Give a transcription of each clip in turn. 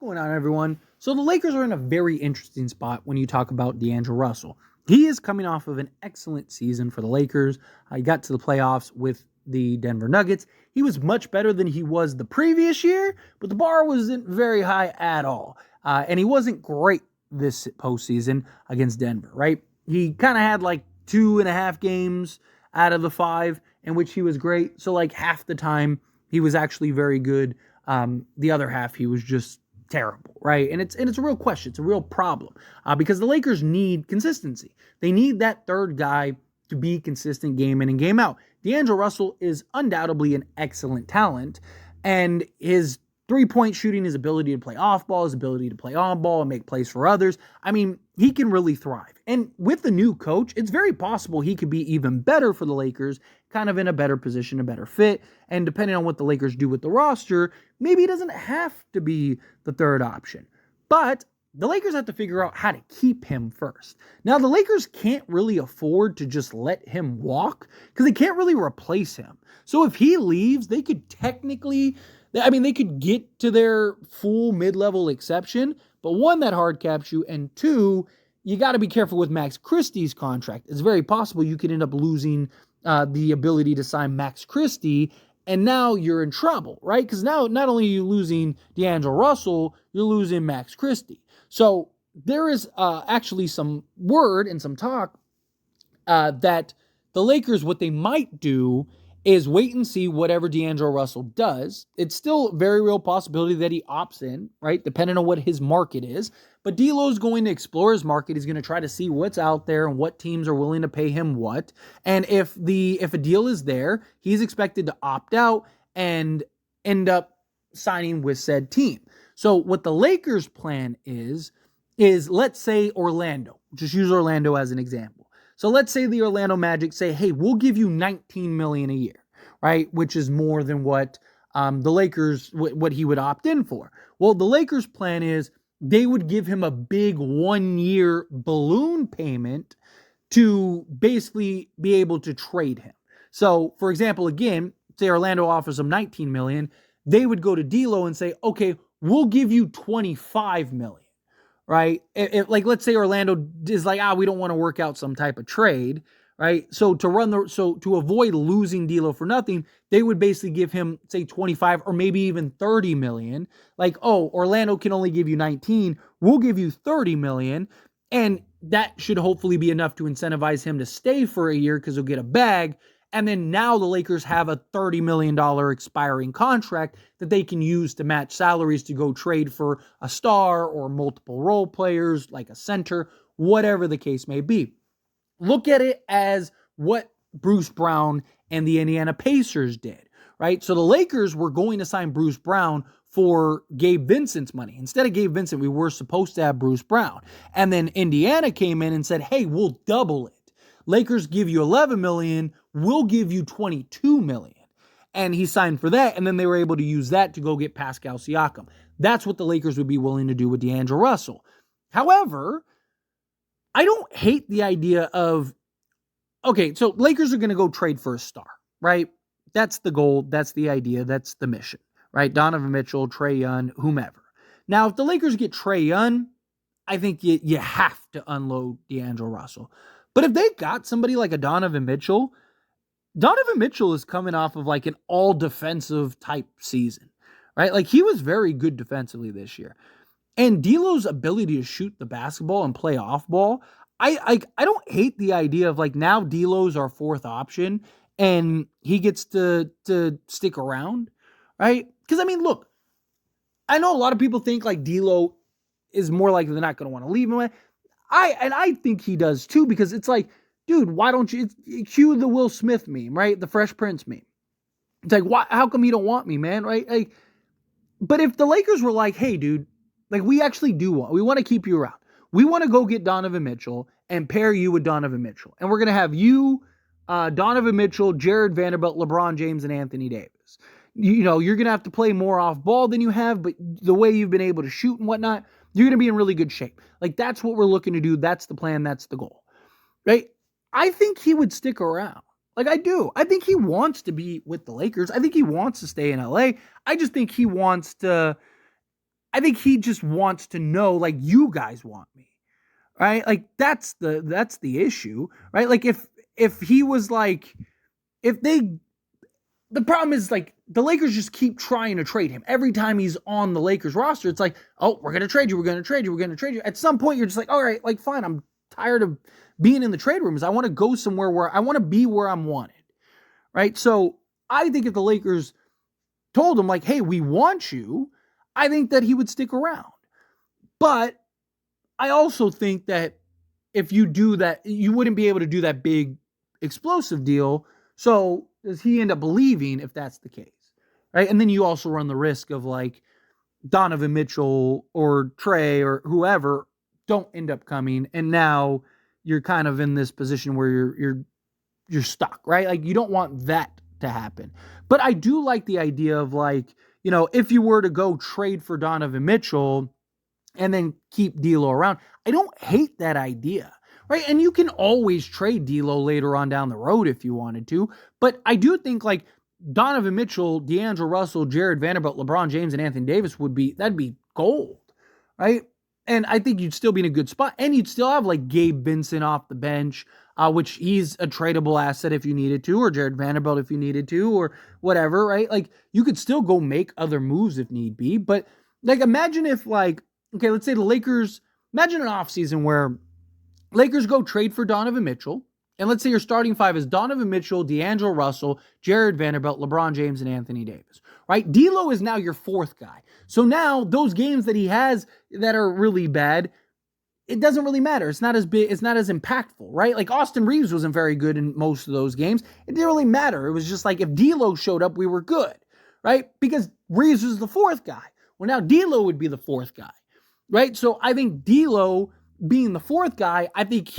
What's going on, everyone? So the Lakers are in a very interesting spot when you talk about D'Angelo Russell. He is coming off of an excellent season for the Lakers. He got to the playoffs with the Denver Nuggets. He was much better than he was the previous year, but the bar wasn't very high at all. And he wasn't great this postseason against Denver, right? He kind of had like 2.5 games out of the 5 in which he was great. So like half the time he was actually very good. The other half he was just terrible, right? And it's a real question. It's a real problem because the Lakers need consistency. They need that third guy to be consistent game in and game out. D'Angelo Russell is undoubtedly an excellent talent, and his three-point shooting, his ability to play off ball, his ability to play on ball and make plays for others, I mean, he can really thrive. And with the new coach, it's very possible he could be even better for the Lakers, kind of in a better position, a better fit. And depending on what the Lakers do with the roster, maybe he doesn't have to be the third option. But the Lakers have to figure out how to keep him first. Now, the Lakers can't really afford to just let him walk because they can't really replace him. So if he leaves, they could technically, they could get to their full mid-level exception, but one, that hard caps you, and two, you got to be careful with Max Christie's contract. It's very possible you could end up losing the ability to sign Max Christie, and now you're in trouble, right? Because now not only are you losing D'Angelo Russell, you're losing Max Christie. So there is actually some word and some talk that the Lakers, what they might do is wait and see whatever D'Angelo Russell does. It's still a very real possibility that he opts in, right? Depending on what his market is. But D'Lo's going to explore his market. He's going to try to see what's out there and what teams are willing to pay him what. And if a deal is there, he's expected to opt out and end up signing with said team. So what the Lakers' plan is let's say Orlando. Just use Orlando as an example. So let's say the Orlando Magic say, hey, we'll give you $19 million a year, right? Which is more than what the Lakers, what he would opt in for. Well, the Lakers' plan is they would give him a big 1-year balloon payment to basically be able to trade him. So, for example, again, say Orlando offers him $19 million, they would go to D'Lo and say, okay, we'll give you $25 million. Right? Like, let's say Orlando is like, we don't want to work out some type of trade, right? So to avoid losing D'Lo for nothing, they would basically give him, say, 25 or maybe even 30 million. Like, Orlando can only give you 19. We'll give you 30 million. And that should hopefully be enough to incentivize him to stay for a year because he'll get a bag. And then now the Lakers have a $30 million expiring contract that they can use to match salaries to go trade for a star or multiple role players like a center, whatever the case may be. Look at it as what Bruce Brown and the Indiana Pacers did, right? So the Lakers were going to sign Bruce Brown for Gabe Vincent's money. Instead of Gabe Vincent, we were supposed to have Bruce Brown. And then Indiana came in and said, hey, we'll double it. Lakers give you $11 million, we'll give you $22 million. And he signed for that, and then they were able to use that to go get Pascal Siakam. That's what the Lakers would be willing to do with D'Angelo Russell. However, I don't hate the idea of, okay, so Lakers are going to go trade for a star, right? That's the goal, that's the idea, that's the mission, right? Donovan Mitchell, Trae Young, whomever. Now, if the Lakers get Trae Young, I think you have to unload D'Angelo Russell. But if they got somebody like a Donovan Mitchell is coming off of like an all defensive type season, right? Like he was very good defensively this year. And D'Lo's ability to shoot the basketball and play off ball, I don't hate the idea of like now D'Lo's our fourth option and he gets to stick around, right? Because I mean, look, I know a lot of people think like D'Lo is more likely they're not going to want to leave him. I think he does too, because it's like, dude, why don't you cue the Will Smith meme, right? The Fresh Prince meme. It's like, how come you don't want me, man? Right? Like, but if the Lakers were like, hey, dude, like we actually we want to keep you around. We want to go get Donovan Mitchell and pair you with Donovan Mitchell. And we're going to have you, Donovan Mitchell, Jared Vanderbilt, LeBron James, and Anthony Davis. You're going to have to play more off ball than you have, but the way you've been able to shoot and whatnot, you're going to be in really good shape. Like, that's what we're looking to do. That's the plan. That's the goal, right? I think he would stick around. Like, I do. I think he wants to be with the Lakers. I think he wants to stay in LA. I just think he wants to I think he just wants to know, like, you guys want me, right? Like, that's the issue, right? Like, if he was like, if they, the problem is, like, the Lakers just keep trying to trade him. Every time he's on the Lakers roster, it's like, oh, we're going to trade you. We're going to trade you. We're going to trade you. At some point, you're just like, all right, like, fine. I'm tired of being in the trade rooms. I want to go somewhere where I want to be where I'm wanted, right? So I think if the Lakers told him, like, hey, we want you, I think that he would stick around. But I also think that if you do that, you wouldn't be able to do that big explosive deal. So does he end up leaving if that's the case? Right. And then you also run the risk of, like, Donovan Mitchell or Trey or whoever don't end up coming. And now you're kind of in this position where you're stuck, right? Like, you don't want that to happen. But I do like the idea of, like, if you were to go trade for Donovan Mitchell and then keep D'Lo around, I don't hate that idea, right? And you can always trade D'Lo later on down the road if you wanted to. But I do think, like, Donovan Mitchell, D'Angelo Russell, Jared Vanderbilt, LeBron James, and Anthony Davis that'd be gold, right? And I think you'd still be in a good spot. And you'd still have, like, Gabe Vincent off the bench, which he's a tradable asset if you needed to, or Jared Vanderbilt if you needed to, or whatever, right? Like, you could still go make other moves if need be. But, like, imagine if, like, okay, let's say the Lakers, imagine an offseason where Lakers go trade for Donovan Mitchell, and let's say your starting five is Donovan Mitchell, D'Angelo Russell, Jared Vanderbilt, LeBron James, and Anthony Davis, right? D'Lo is now your fourth guy. So now those games that he has that are really bad, it doesn't really matter. It's not as big, it's not as impactful, right? Like, Austin Reeves wasn't very good in most of those games. It didn't really matter. It was just like, if D'Lo showed up, we were good, right? Because Reeves was the fourth guy. Well, now D'Lo would be the fourth guy, right? So I think D'Lo being the fourth guy, I think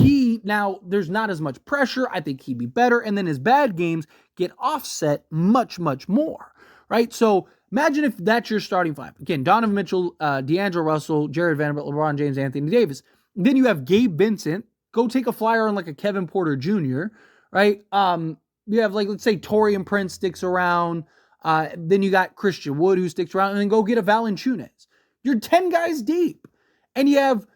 now there's not as much pressure. I think he'd be better. And then his bad games get offset much, much more, right? So imagine if that's your starting five. Again, Donovan Mitchell, D'Angelo Russell, Jared Vanderbilt, LeBron James, Anthony Davis. Then you have Gabe Vincent. Go take a flyer on, like, a Kevin Porter Jr., right? You have, like, let's say Taurean Prince sticks around. Then you got Christian Wood who sticks around, and then go get a Valanciunas. You're 10 guys deep. And you have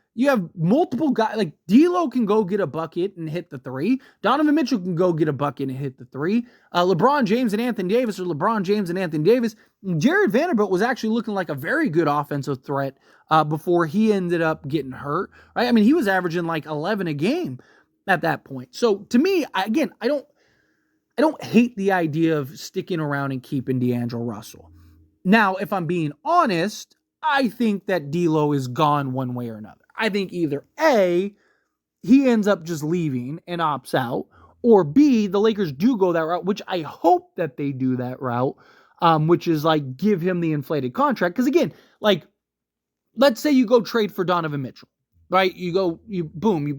multiple guys. Like, D'Lo can go get a bucket and hit the three. Donovan Mitchell can go get a bucket and hit the three. LeBron James and Anthony Davis, or LeBron James and Anthony Davis. Jared Vanderbilt was actually looking like a very good offensive threat before he ended up getting hurt, right? I mean, he was averaging like 11 a game at that point. So to me, I don't hate the idea of sticking around and keeping D'Angelo Russell. Now, if I'm being honest, I think that D'Lo is gone one way or another. I think either A, he ends up just leaving and opts out, or B, the Lakers do go that route, which I hope that they do that route, which is, like, give him the inflated contract. Because, again, like, let's say you go trade for Donovan Mitchell, right? You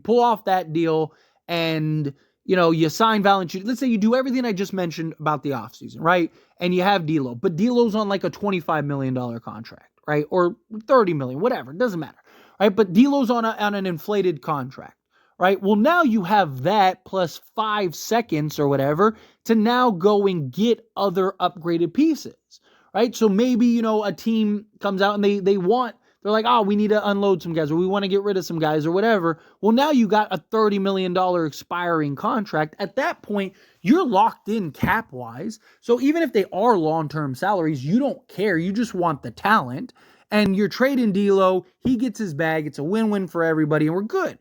pull off that deal, and, you sign Valanciunas. Let's say you do everything I just mentioned about the offseason, right? And you have D'Lo, but D'Lo's on, like, a $25 million contract, right? Or $30 million, whatever. It doesn't matter, right? But D'Lo's on an inflated contract, right? Well, now you have that plus 5 seconds or whatever to now go and get other upgraded pieces, right? So maybe, a team comes out and they're like, oh, we need to unload some guys, or we want to get rid of some guys, or whatever. Well, now you got a $30 million expiring contract. At that point, you're locked in cap-wise. So even if they are long-term salaries, you don't care. You just want the talent. And you're trading D'Lo. He gets his bag. It's a win-win for everybody, and we're good.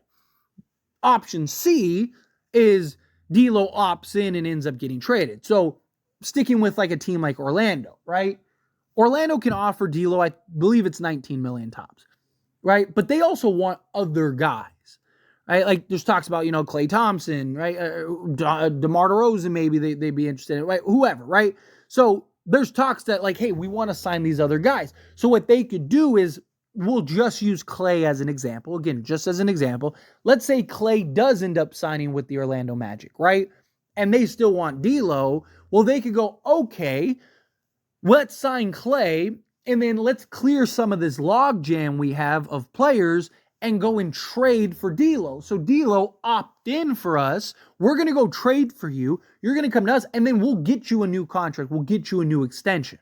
Option C is D'Lo opts in and ends up getting traded. So sticking with, like, a team like Orlando, right? Orlando can offer D'Lo, I believe it's 19 million tops, right? But they also want other guys, right? Like, there's talks about, Klay Thompson, right? DeMar DeRozan, maybe they'd be interested in, right? Whoever, right? So there's talks that, like, hey, we want to sign these other guys. So what they could do is, we'll just use Klay as an example. Again, just as an example. Let's say Klay does end up signing with the Orlando Magic, right? And they still want D'Lo. Well, they could go, okay, let's sign Klay, and then let's clear some of this logjam we have of players and go and trade for D'Lo. So D'Lo, opt in for us. We're going to go trade for you. You're going to come to us, and then we'll get you a new contract. We'll get you a new extension.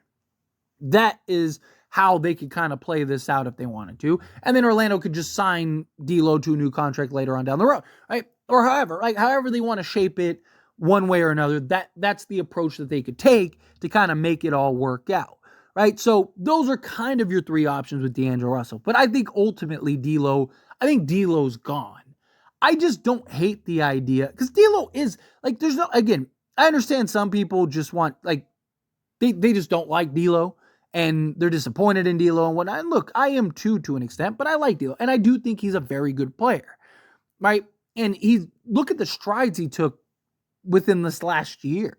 That is how they could kind of play this out if they wanted to. And then Orlando could just sign D'Lo to a new contract later on down the road, right? Or however they want to shape it one way or another, that's the approach that they could take to kind of make it all work out, right? So those are kind of your three options with D'Angelo Russell. But I think ultimately D'Lo's gone. I just don't hate the idea because D'Lo is like, there's no, again, I understand some people just want, like, they just don't like D'Lo and they're disappointed in D'Lo and whatnot. And look, I am too, to an extent, but I like D'Lo and I do think he's a very good player, right? And look at the strides he took within this last year.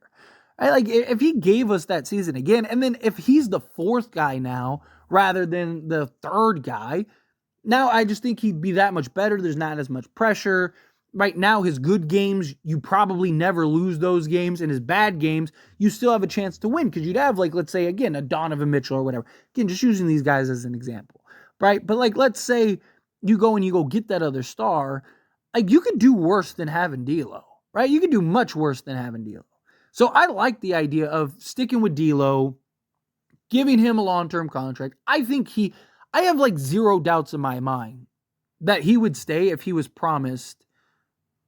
Right? Like, if he gave us that season again, and then if he's the fourth guy now rather than the third guy, now I just think he'd be that much better. There's not as much pressure. Right now, his good games, you probably never lose those games. And his bad games, you still have a chance to win because you'd have, like, let's say, again, a Donovan Mitchell or whatever. Again, just using these guys as an example, right? But, like, let's say you go get that other star. Like, you could do worse than having D'Lo, right? You could do much worse than having D'Lo. So I like the idea of sticking with D'Lo, giving him a long-term contract. I have like zero doubts in my mind that he would stay if he was promised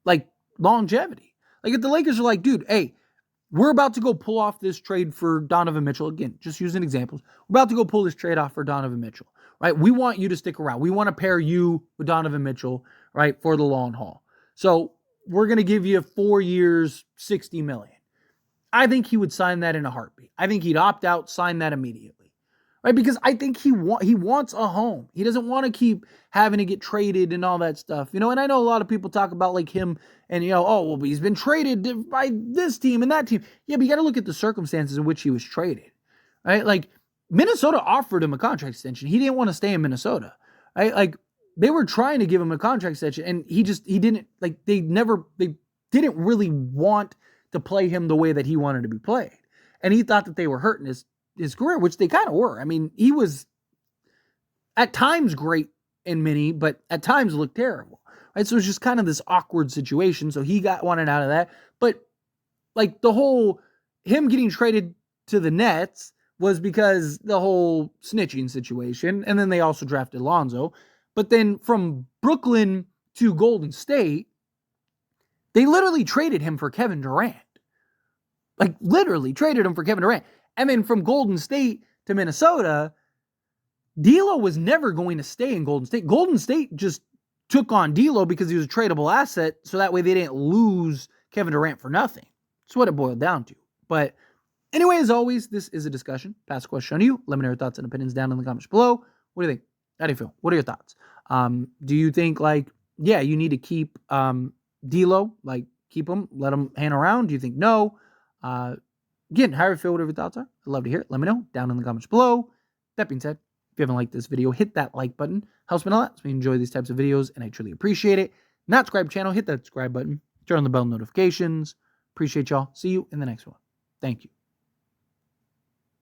like longevity. Like if the Lakers are like, dude, hey, we're about to go pull off this trade for Donovan Mitchell. Again, just using examples. We're about to go pull this trade off for Donovan Mitchell, right? We want you to stick around. We want to pair you with Donovan Mitchell, right, for the long haul. So we're going to give you 4 years, $60 million. I think he would sign that in a heartbeat. I think he'd opt out, sign that immediately, right? Because I think he wants a home. He doesn't want to keep having to get traded and all that stuff, you know. And I know a lot of people talk about like him and, you know, oh, well, he's been traded by this team and that team. Yeah, but you got to look at the circumstances in which he was traded, right? Like Minnesota offered him a contract extension. He didn't want to stay in Minnesota, right? Like they were trying to give him a contract extension and he didn't, like they didn't really want to play him the way that he wanted to be played. And he thought that they were hurting his career, which they kind of were. I mean, he was at times great in many, but at times looked terrible. Right? So it was just kind of this awkward situation. So he wanted out of that. But like the whole him getting traded to the Nets was because the whole snitching situation. And then they also drafted Lonzo. But then from Brooklyn to Golden State, they literally traded him for Kevin Durant. Like, literally traded him for Kevin Durant. And then from Golden State to Minnesota, D'Lo was never going to stay in Golden State. Golden State just took on D'Lo because he was a tradable asset, so that way they didn't lose Kevin Durant for nothing. That's what it boiled down to. But anyway, as always, this is a discussion. Pass a question on you. Let me know your thoughts and opinions down in the comments below. What do you think? How do you feel? What are your thoughts? Do you think, like, yeah, you need to keep D'Lo, like keep him, let him hang around? Do you think no? Again, how do you feel? Whatever your thoughts are, I'd love to hear it. Let me know down in the comments below. That being said, if you haven't liked this video, hit that like button. Helps me a lot. So we enjoy these types of videos, and I truly appreciate it. Not subscribe to the channel, hit that subscribe button. Turn on the bell notifications. Appreciate y'all. See you in the next one. Thank you.